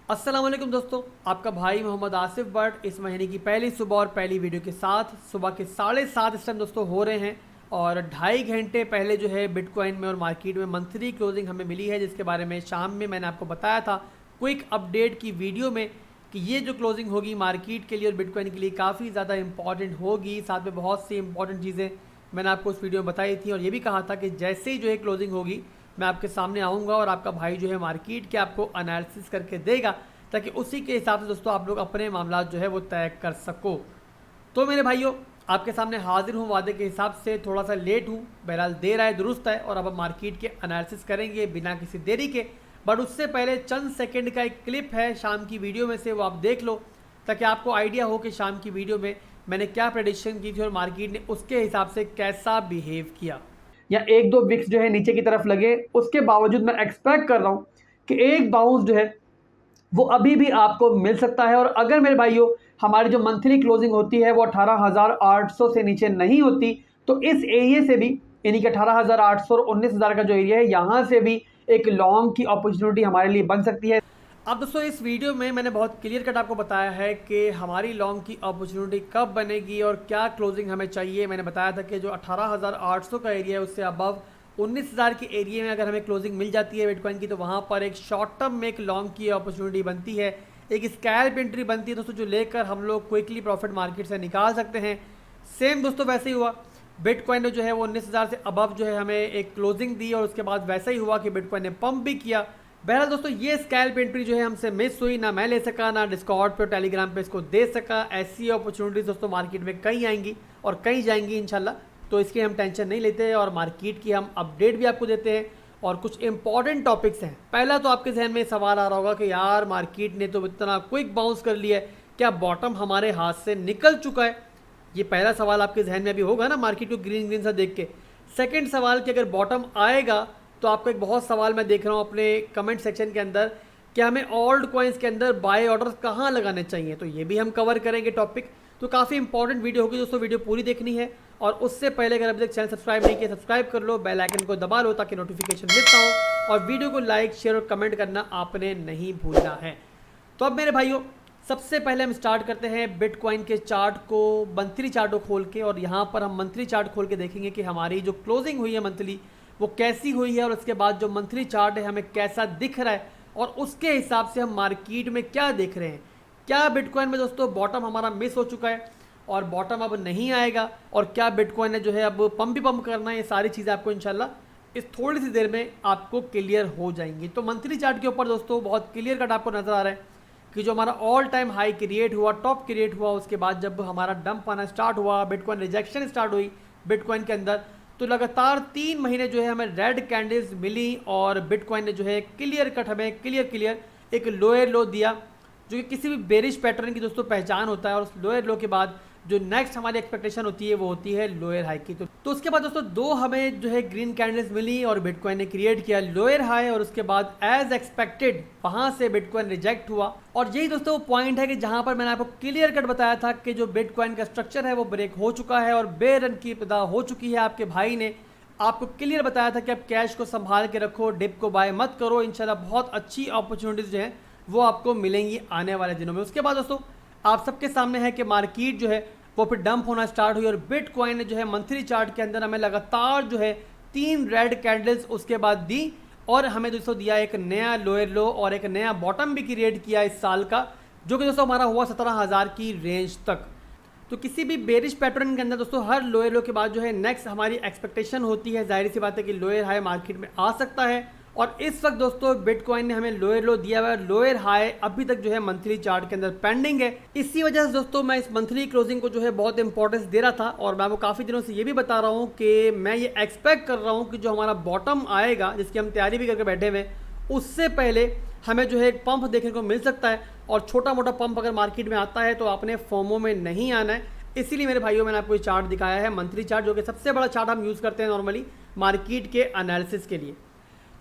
अस्सलाम वालेकुम दोस्तों, आपका भाई मोहम्मद आसिफ बट इस महीने की पहली सुबह और पहली वीडियो के साथ सुबह के 7:30 इस टाइम दोस्तों हो रहे हैं। और 2.5 घंटे पहले जो है बिटकॉइन में और मार्केट में मंथली क्लोजिंग हमें मिली है, जिसके बारे में शाम में मैंने आपको बताया था क्विक अपडेट की वीडियो में कि ये जो क्लोजिंग होगी मार्केट के लिए और बिटकॉइन के लिए काफ़ी ज़्यादा इंपॉर्टेंट होगी। साथ में बहुत सी इंपॉर्टेंट चीज़ें मैंने आपको उस वीडियो में बताई थी और ये भी कहा था कि जैसे ही जो है क्लोजिंग होगी मैं आपके सामने आऊँगा और आपका भाई जो है मार्केट के आपको एनालिसिस करके देगा, ताकि उसी के हिसाब से दोस्तों आप लोग अपने मामला जो है वो तय कर सको। तो मेरे भाइयों, आपके सामने हाजिर हूँ वादे के हिसाब से, थोड़ा सा लेट हूँ, बहरहाल देर आए दुरुस्त है। और अब हम मार्केट के एनालिसिस करेंगे बिना किसी देरी के। बट उससे पहले चंद सेकंड का एक क्लिप है शाम की वीडियो में से, वो आप देख लो ताकि आपको आइडिया हो कि शाम की वीडियो में मैंने क्या प्रेडिक्शन की थी और मार्केट ने उसके हिसाब से कैसा बिहेव किया। या एक दो विक्स जो है नीचे की तरफ लगे, उसके बावजूद मैं एक्सपेक्ट कर रहा हूँ कि एक बाउंस जो है वो अभी भी आपको मिल सकता है। और अगर मेरे भाइयों हमारी जो मंथली क्लोजिंग होती है वो 18,800 से नीचे नहीं होती, तो इस एरिया से भी, यानी कि 18,800 और 19,000 का जो एरिया है, यहाँ से भी एक लॉन्ग की अपॉर्चुनिटी हमारे लिए बन सकती है। अब दोस्तों इस वीडियो में मैंने बहुत क्लियर कट आपको बताया है कि हमारी लॉन्ग की अपॉर्चुनिटी कब बनेगी और क्या क्लोजिंग हमें चाहिए। मैंने बताया था कि जो 18,800 का एरिया है उससे अबव 19,000 के एरिया में अगर हमें क्लोजिंग मिल जाती है बिटकॉइन की, तो वहाँ पर एक शॉर्ट टर्म में एक लॉन्ग की अपॉर्चुनिटी बनती है, एक स्कैल्प एंट्री बनती है दोस्तों, जो लेकर हम लोग क्विकली प्रॉफिट मार्केट से निकाल सकते हैं। सेम दोस्तों वैसे ही हुआ, बिटकॉइन ने जो है वो 19,000 से अबव जो है हमें एक क्लोजिंग दी और उसके बाद वैसा ही हुआ कि बिटकॉइन ने पंप भी किया। बहरहाल दोस्तों ये स्कैल्प एंट्री जो है हमसे मिस हुई, ना मैं ले सका, ना डिस्कॉर्ड पे टेलीग्राम पे इसको दे सका। ऐसी अपॉर्चुनिटीज दोस्तों मार्केट में कहीं आएंगी और कहीं जाएंगी इंशाल्लाह, तो इसकी हम टेंशन नहीं लेते और मार्केट की हम अपडेट भी आपको देते हैं। और कुछ इंपॉर्टेंट टॉपिक्स हैं। पहला तो आपके जहन में सवाल आ रहा होगा कि यार मार्केट ने तो इतना क्विक बाउंस कर लिया है, क्या बॉटम हमारे हाथ से निकल चुका है? ये पहला सवाल आपके जहन में अभी होगा ना, मार्केट को ग्रीन ग्रीन सा देख के। सेकंड सवाल कि अगर बॉटम आएगा तो आपको एक बहुत सवाल मैं देख रहा हूँ अपने कमेंट सेक्शन के अंदर कि हमें ऑल्ट कॉइन्स के अंदर बाय ऑर्डर्स कहाँ लगाने चाहिए, तो ये भी हम कवर करेंगे टॉपिक। तो काफ़ी इंपॉर्टेंट वीडियो होगी दोस्तों, वीडियो पूरी देखनी है। और उससे पहले अगर अभी तक चैनल सब्सक्राइब नहीं किया सब्सक्राइब कर लो, बेल आइकन को दबा लो ताकि नोटिफिकेशन मिस ना हो, और वीडियो को लाइक शेयर और कमेंट करना आपने नहीं भूलना है। तो अब मेरे भाइयों सबसे पहले हम स्टार्ट करते हैं बिटकॉइन के चार्ट को, मंथली चार्ट को खोल के। और यहाँ पर हम मंथली चार्ट खोल के देखेंगे कि हमारी जो क्लोजिंग हुई है मंथली वो कैसी हुई है और उसके बाद जो मंथली चार्ट है हमें कैसा दिख रहा है और उसके हिसाब से हम मार्केट में क्या देख रहे हैं। क्या बिटकॉइन में दोस्तों बॉटम हमारा मिस हो चुका है और बॉटम अब नहीं आएगा, और क्या बिटकॉइन ने जो है अब पंप भी पंप करना है, ये सारी चीज़ें आपको इंशाल्लाह इस थोड़ी सी देर में आपको क्लियर हो जाएंगी। तो मंथली चार्ट के ऊपर दोस्तों बहुत क्लियर कट आपको नजर आ रहा है कि जो हमारा ऑल टाइम हाई क्रिएट हुआ, टॉप क्रिएट हुआ, उसके बाद जब हमारा डंप आना स्टार्ट हुआ, बिटकॉइन रिजेक्शन स्टार्ट हुई बिटकॉइन के अंदर, तो लगातार 3 महीने जो है हमें रेड कैंडल्स मिली और बिटकॉइन ने जो है क्लियर कट हमें क्लियर एक लोअर लो दिया, जो कि किसी भी बेरिश पैटर्न की दोस्तों पहचान होता है। और उस लोअर लो के बाद जो नेक्स्ट हमारी एक्सपेक्टेशन होती है वो होती है लोअर हाई की। तो उसके बाद दोस्तों दो हमें जो है ग्रीन कैंडल्स मिली और बिटकॉइन ने क्रिएट किया लोअर हाई, और उसके बाद एज एक्सपेक्टेड वहां से बिटकॉइन रिजेक्ट हुआ। और यही दोस्तों वो पॉइंट है कि जहां पर मैंने आपको क्लियर कट बताया था कि जो बिटकॉइन का स्ट्रक्चर है वो ब्रेक हो चुका है और बेयर रन की इब्तिदा हो चुकी है। आपके भाई ने आपको क्लियर बताया था कि आप कैश को संभाल के रखो, डिप को बाय मत करो, इंशाल्लाह बहुत अच्छी अपॉर्चुनिटीज जो है वो आपको मिलेंगी आने वाले दिनों में। उसके बाद दोस्तों आप सबके सामने है कि मार्केट जो है वो फिर डंप होना स्टार्ट हुई और बिटकॉइन ने जो है मंथली चार्ट के अंदर हमें लगातार जो है 3 रेड कैंडल्स उसके बाद दी और हमें दोस्तों दिया एक नया लोअर लो और एक नया बॉटम भी क्रिएट किया इस साल का, जो कि दोस्तों हमारा हुआ 17,000 की रेंज तक। तो किसी भी बेरिश पैटर्न के अंदर दोस्तों हर लोअर लो के बाद जो है नेक्स्ट हमारी एक्सपेक्टेशन होती है, जाहिर सी बात है कि लोअर हाई मार्केट में आ सकता है। और इस वक्त दोस्तों बिटकॉइन ने हमें लोअर लो दिया हुआ है, लोअर हाई अभी तक जो है मंथली चार्ट के अंदर पेंडिंग है। इसी वजह से दोस्तों मैं इस मंथली क्लोजिंग को जो है बहुत इंपॉर्टेंस दे रहा था और मैं वो काफ़ी दिनों से ये भी बता रहा हूँ कि मैं ये एक्सपेक्ट कर रहा हूँ कि जो हमारा बॉटम आएगा, जिसकी हम तैयारी भी करके बैठे हुए, उससे पहले हमें जो है एक पंप देखने को मिल सकता है। और छोटा मोटा पंप अगर मार्केट में आता है तो आपने फोमो में नहीं आना है। इसीलिए मेरे भाइयों मैंने आपको ये चार्ट दिखाया है, मंथली चार्ट, जो कि सबसे बड़ा चार्ट हम यूज़ करते हैं नॉर्मली मार्केट के एनालिसिस के लिए।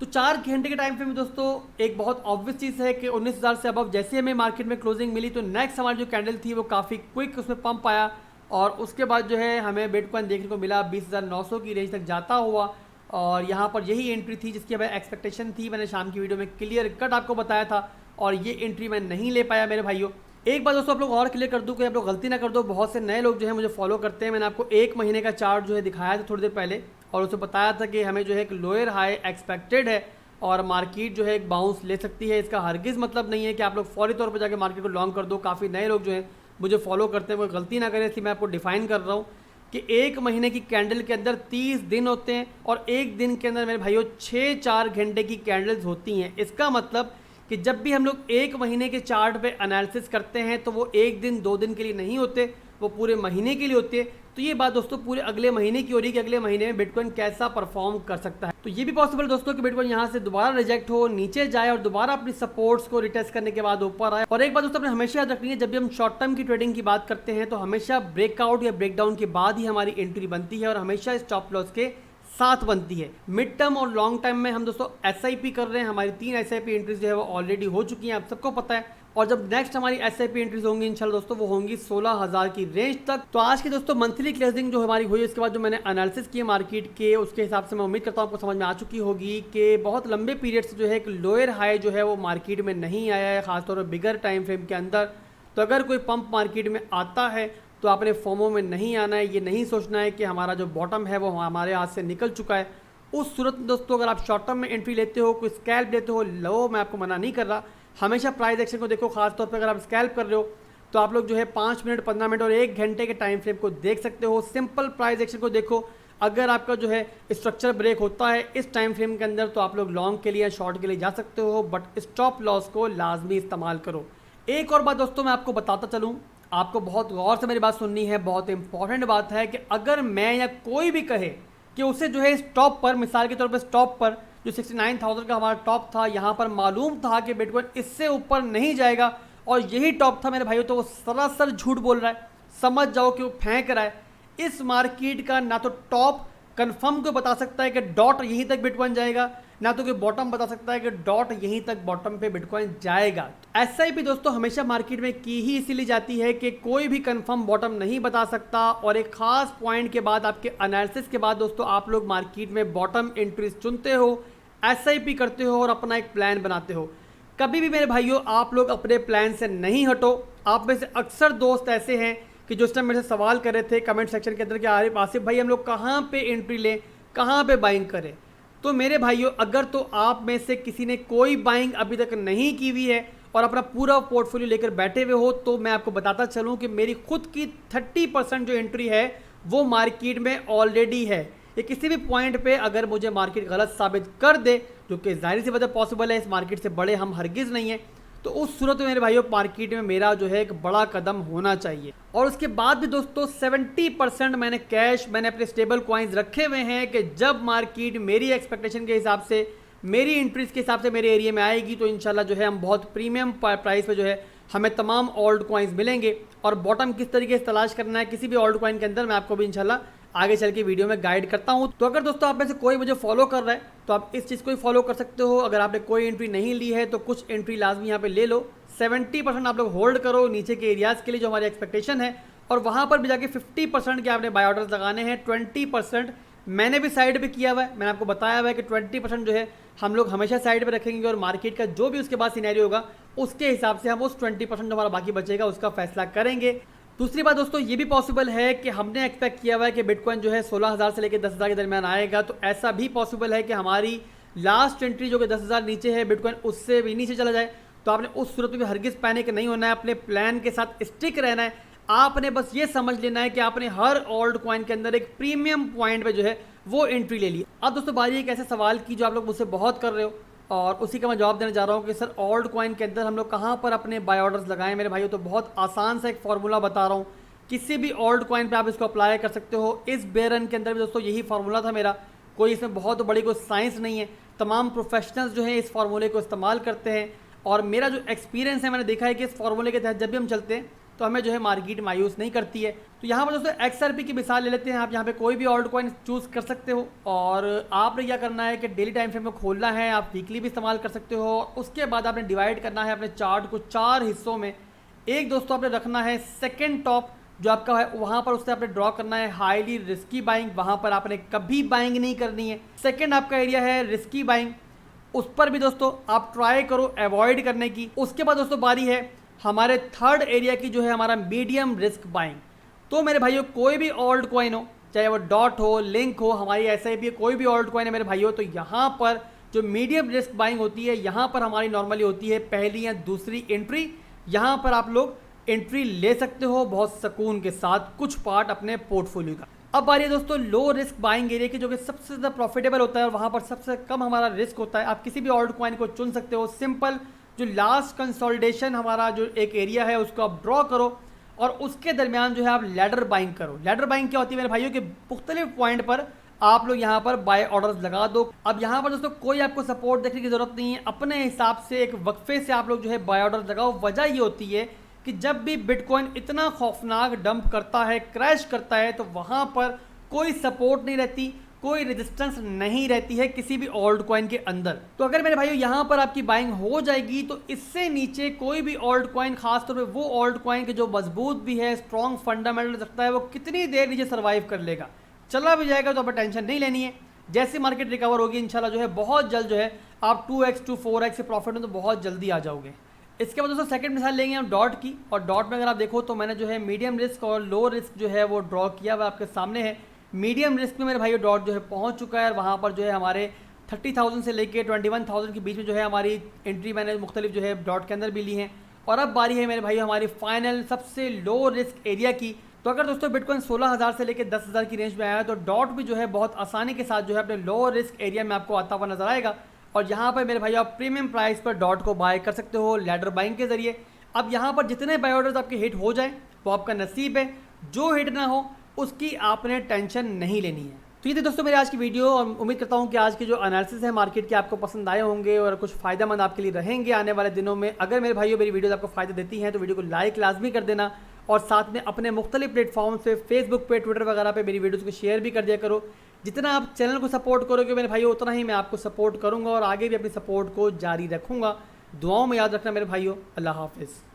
तो 4 घंटे के टाइम फ्रेम में दोस्तों एक बहुत ऑब्वियस चीज़ है कि 19,000 से अबव जैसे हमें मार्केट में क्लोजिंग मिली तो नेक्स्ट हमारी जो कैंडल थी वो काफ़ी क्विक उसमें पंप आया और उसके बाद जो है हमें बिटकॉइन देखने को मिला 20,900 की रेंज तक जाता हुआ और यहाँ पर यही एंट्री थी जिसकी हमें एक्सपेक्टेशन थी। मैंने शाम की वीडियो में क्लियर कट आपको बताया था और ये एंट्री मैं नहीं ले पाया मेरे भाइयों। एक बात दोस्तों आप लोग और क्लियर कर दूँ कि आप लोग गलती ना कर दो, बहुत से नए लोग जो है मुझे फॉलो करते हैं। मैंने आपको 1 महीने का चार्ट जो है दिखाया था थोड़ी देर पहले और उसमें बताया था कि हमें जो है एक लोअर हाई एक्सपेक्टेड है और मार्केट जो है एक बाउंस ले सकती है। इसका हरगिज़ मतलब नहीं है कि आप लोग फौरी तौर पर जाकर मार्केट को लॉन्ग कर दो। काफ़ी नए लोग जो हैं मुझे फॉलो करते हैं, वो गलती ना करें, इसलिए मैं आपको डिफाइन कर रहा हूँ कि 1 महीने की कैंडल के अंदर 30 दिन होते हैं और एक दिन के अंदर मेरे भाइयों 6-4 घंटे की कैंडल्स होती हैं। इसका मतलब कि जब भी हम लोग 1 महीने के चार्ट पे एनालिसिस करते हैं तो वो 1 दिन 2 दिन के लिए नहीं होते, वो पूरे महीने के लिए होते हैं। तो ये बात दोस्तों पूरे अगले महीने की हो रही है कि अगले महीने में बिटकॉइन कैसा परफॉर्म कर सकता है। तो ये भी पॉसिबल दोस्तों कि बिटकॉइन यहाँ से दोबारा रिजेक्ट हो, नीचे जाए और दोबारा अपनी सपोर्ट्स को रिटेस्ट करने के बाद ऊपर आए। और एक बात दोस्तों अपने हमेशा याद रखनी है, जब भी हम शॉर्ट टर्म की ट्रेडिंग की बात करते हैं तो हमेशा ब्रेकआउट या ब्रेकडाउन के बाद ही हमारी एंट्री बनती है और हमेशा स्टॉप लॉस के साथ बनती है। मिड टर्म और लॉन्ग टर्म में हम दोस्तों SIP कर रहे हैं, हमारी 3 SIP एंट्रीज जो है वो ऑलरेडी हो चुकी हैं, आप सबको पता है। और जब नेक्स्ट हमारी SIP एंट्रीज होंगी इंशाल्लाह दोस्तों वो होंगी 16,000 की रेंज तक। तो आज की दोस्तों मंथली क्लोजिंग जो हमारी हुई उसके बाद जो मैंने एनालिसिस किया मार्केट के, उसके हिसाब से मैं उम्मीद करता हूँ आपको समझ में आ चुकी होगी कि बहुत लंबे पीरियड से जो है एक लोअर हाई जो है वो मार्केट में नहीं आया है, खासतौर पर बिगर टाइम फ्रेम के अंदर। तो अगर कोई पंप मार्केट में आता है तो आपने फोमो में नहीं आना है, ये नहीं सोचना है कि हमारा जो बॉटम है वो हमारे हाथ से निकल चुका है। उस सूरत में दोस्तों अगर आप शॉर्ट टर्म में एंट्री लेते हो, कोई स्कैल्प लेते हो, लो मैं आपको मना नहीं कर रहा, हमेशा प्राइस एक्शन को देखो। खासतौर पर अगर आप स्कैल्प कर रहे हो तो आप लोग जो है 5 मिनट, 15 मिनट और 1 घंटे के टाइम फ्रेम को देख सकते हो। सिंपल प्राइस एक्शन को देखो, अगर आपका जो है स्ट्रक्चर ब्रेक होता है इस टाइम फ्रेम के अंदर तो आप लोग लॉन्ग के लिए, शॉर्ट के लिए जा सकते हो, बट स्टॉप लॉस को लाजमी इस्तेमाल करो। एक और बात दोस्तों मैं आपको बताता चलूँ, आपको बहुत गौर से मेरी बात सुननी है, बहुत इंपॉर्टेंट बात है कि अगर मैं या कोई भी कहे कि उसे जो है स्टॉप पर, मिसाल के तौर पर स्टॉप पर जो 69,000 का हमारा टॉप था, यहाँ पर मालूम था कि बिटकॉइन इससे ऊपर नहीं जाएगा और यही टॉप था मेरे भाइयों, तो वो सरासर झूठ बोल रहा है। समझ जाओ कि वो फेंक रहा है। इस मार्केट का ना तो टॉप कंफर्म को बता सकता है कि डॉट यहीं तक बिटकॉइन जाएगा, ना तो कि बॉटम बता सकता है कि डॉट यहीं तक बॉटम पे बिटकॉइन जाएगा। SIP दोस्तों हमेशा मार्केट में की ही इसीलिए जाती है कि कोई भी कंफर्म बॉटम नहीं बता सकता और एक खास पॉइंट के बाद, आपके एनालिसिस के बाद दोस्तों आप लोग मार्केट में बॉटम एंट्रीज चुनते हो, SIP करते हो और अपना एक प्लान बनाते हो। कभी भी मेरे भाइयों आप लोग अपने प्लान से नहीं हटो। आप में से अक्सर दोस्त ऐसे हैं कि जो इस टाइम मेरे से सवाल कर रहे थे कमेंट सेक्शन के अंदर कि आसिफ भाई हम लोग कहाँ पे एंट्री लें, कहाँ पे बाइंग करें। तो मेरे भाइयों अगर तो आप में से किसी ने कोई बाइंग अभी तक नहीं की हुई है और अपना पूरा पोर्टफोलियो लेकर बैठे हुए हो तो मैं आपको बताता चलूँ कि मेरी खुद की 30% जो एंट्री है वो मार्केट में ऑलरेडी है। ये किसी भी पॉइंट पे अगर मुझे मार्केट गलत साबित कर दे, जो कि जाहिर सी वजह पॉसिबल है, इस मार्केट से बड़े हम हरगिज़ नहीं है, तो उस सूरत में मेरे भाइयों मार्केट में मेरा जो है एक बड़ा कदम होना चाहिए। और उसके बाद भी दोस्तों 70% मैंने कैश, मैंने अपने स्टेबल कॉइन्स रखे हुए हैं कि जब मार्केट मेरी एक्सपेक्टेशन के हिसाब से, मेरी इंट्रीज के हिसाब से मेरे एरिया में आएगी तो इंशाल्लाह जो है हम बहुत प्रीमियम प्राइस पे जो है हमें तमाम ओल्ड कॉइन्स मिलेंगे। और बॉटम किस तरीके से तलाश करना है किसी भी ओल्ड कॉइन के अंदर मैं आपको भी इंशाल्लाह आगे चल के वीडियो में गाइड करता हूं। तो अगर दोस्तों आप में से कोई मुझे फॉलो कर रहा है तो आप इस चीज़ को ही फॉलो कर सकते हो। अगर आपने कोई एंट्री नहीं ली है तो कुछ एंट्री लाजमी यहाँ पे ले लो। 70% आप लोग होल्ड करो नीचे के एरियाज़ के लिए जो हमारी एक्सपेक्टेशन है, और वहाँ पर भी जाके 50% के आपने बाय ऑर्डर्स लगाने हैं। 20% मैंने भी साइड पे किया हुआ है। मैंने आपको बताया हुआ है कि 20% जो है हम लोग हमेशा साइड पे रखेंगे और मार्केट का जो भी उसके बाद सिनेरियो होगा उसके हिसाब से हम उस 20% जो हमारा बाकी बचेगा उसका फैसला करेंगे। दूसरी बात दोस्तों ये भी पॉसिबल है कि हमने एक्सपेक्ट किया हुआ है कि बिटकॉइन जो है 16,000 से लेकर 10,000 के दरमियान आएगा, तो ऐसा भी पॉसिबल है कि हमारी लास्ट एंट्री जो कि 10,000 नीचे है बिटकॉइन उससे भी नीचे चला जाए। तो आपने उस सूरत में भी हरगिज़ पैनिक नहीं होना है, अपने प्लान के साथ स्टिक रहना है। आपने बस ये समझ लेना है कि आपने हर ओल्ड कॉइन के अंदर एक प्रीमियम पॉइंट पे जो है वो एंट्री ले ली। अब दोस्तों बारी एक ऐसे सवाल की जो आप लोग मुझसे बहुत कर रहे हो और उसी का मैं जवाब देने जा रहा हूँ कि सर ओल्ड कॉइन के अंदर हम लोग कहाँ पर अपने बाय ऑर्डर्स लगाएं। मेरे भाइयों तो बहुत आसान सा एक फार्मूला बता रहा हूँ, किसी भी ओल्ड कॉइन पे आप इसको अप्लाई कर सकते हो। इस बेयर रन के अंदर भी दोस्तों यही फार्मूला था मेरा, कोई इसमें बहुत बड़ी कोई साइंस नहीं है। तमाम प्रोफेशनल्स जो है इस फार्मूले को इस्तेमाल करते हैं और मेरा जो एक्सपीरियंस है मैंने देखा है कि इस फार्मूले के तहत जब भी हम चलते हैं तो हमें जो है मार्केट मायूस नहीं करती है। तो यहाँ पर दोस्तों XRP की मिसाल ले लेते हैं। आप यहाँ पे कोई भी ओल्ड कॉइन चूज़ कर सकते हो और आपने क्या करना है कि डेली टाइम फ्रेम में खोलना है, आप वीकली भी इस्तेमाल कर सकते हो। उसके बाद आपने डिवाइड करना है अपने चार्ट को 4 हिस्सों में। एक दोस्तों आपने रखना है सेकेंड टॉप जो आपका है वहाँ पर उससे आपने ड्रॉ करना है हाईली रिस्की बाइंग, वहाँ पर आपने कभी बाइंग नहीं करनी है। सेकेंड आपका एरिया है रिस्की बाइंग, उस पर भी दोस्तों आप ट्राई करो अवॉइड करने की। उसके बाद दोस्तों बारी है हमारे थर्ड एरिया की, जो है हमारा मीडियम रिस्क बाइंग। तो मेरे भाइयों कोई भी ऑल्ट कॉइन हो, चाहे वो डॉट हो, लिंक हो, हमारी SIP कोई भी ऑल्ट कॉइन है मेरे भाइयों, तो यहाँ पर जो मीडियम रिस्क बाइंग होती है यहाँ पर हमारी नॉर्मली होती है पहली या दूसरी एंट्री। यहाँ पर आप लोग एंट्री ले सकते हो बहुत सुकून के साथ कुछ पार्ट अपने पोर्टफोलियो का। अब बारी है दोस्तों लो रिस्क बाइंग एरिया की, जो कि सबसे ज़्यादा प्रॉफिटेबल होता है और वहाँ पर सबसे कम हमारा रिस्क होता है। आप किसी भी ऑल्ट कॉइन को चुन सकते हो। सिंपल जो लास्ट कंसोलिडेशन हमारा जो एक एरिया है उसको आप ड्रॉ करो और उसके दरमियान जो है आप लैडर बाइंग करो। लैडर बाइंग क्या होती है मेरे भाइयों के मुख्तलिफ पॉइंट पर आप लोग यहाँ पर बाय ऑर्डर्स लगा दो। अब यहाँ पर दोस्तों कोई आपको सपोर्ट देखने की जरूरत नहीं है, अपने हिसाब से एक वक्फे से आप लोग जो है बाय ऑर्डर्स लगाओ। वजह ये होती है कि जब भी बिटकॉइन इतना खौफनाक डंप करता है, क्रैश करता है, तो वहाँ पर कोई सपोर्ट नहीं रहती, कोई रेजिस्टेंस नहीं रहती है किसी भी ऑल्ट कॉइन के अंदर। तो अगर मेरे भाइयों यहाँ पर आपकी बाइंग हो जाएगी तो इससे नीचे कोई भी ऑल्ट कॉइन, खासतौर पे वो ऑल्ट कॉइन के जो मजबूत भी है, स्ट्रॉन्ग फंडामेंटल रखता है, वो कितनी देर नीचे सर्वाइव कर लेगा। चला भी जाएगा तो आप टेंशन नहीं लेनी है। जैसे मार्केट रिकवर होगी इंशाल्लाह जो है बहुत जल्द जो है आप 2x to 4x से प्रॉफिट में तो बहुत जल्दी आ जाओगे। इसके बाद दोस्तों सेकंड मिसाल लेंगे हम डॉट की, और डॉट में अगर आप देखो तो मैंने जो है मीडियम रिस्क और लो रिस्क जो है वो ड्रॉ किया हुआ आपके सामने है। मीडियम रिस्क में मेरे भाई डॉट जो है पहुंच चुका है और वहाँ पर जो है हमारे 30,000 से लेके 21,000 के बीच में जो है हमारी एंट्री मैंने मुख्तलिफ जो है डॉट के अंदर भी ली है। और अब बारी है मेरे भाई हमारी फाइनल सबसे लो रिस्क एरिया की। तो अगर दोस्तों बिटकॉइन 16,000 से लेकर 10,000 की रेंज में आया है तो डॉट भी जो है बहुत आसानी के साथ जो है अपने लो रिस्क एरिया में आपको आता हुआ नजर आएगा। और यहाँ पर मेरे भाई आप प्रीमियम प्राइस पर डॉट को बाय कर सकते हो लैडर बाइंग के जरिए। अब यहाँ पर जितने बाय ऑर्डर्स आपके हिट हो जाए वो आपका नसीब है, जो हिट ना हो उसकी आपने टेंशन नहीं लेनी है। तो ये थी दोस्तों मेरी आज की वीडियो, और उम्मीद करता हूँ कि आज के जो एनालिसिस है मार्केट के आपको पसंद आए होंगे और कुछ फ़ायदेमंद आपके लिए रहेंगे आने वाले दिनों में। अगर मेरे भाइयों मेरी वीडियोस आपको फ़ायदा देती हैं तो वीडियो को लाइक लाजमी कर देना, और साथ में अपने मुख्तलिफ प्लेटफॉर्म पे, फेसबुक पे, ट्विटर वगैरह पे मेरी वीडियोस को शेयर भी कर दिया करो। जितना आप चैनल को सपोर्ट करोगे मेरे भाइयों उतना ही मैं आपको सपोर्ट करूँगा और आगे भी अपनी सपोर्ट को जारी रखूँगा। दुआओं में याद रखना मेरे भाइयों। अल्लाह हाफिज़।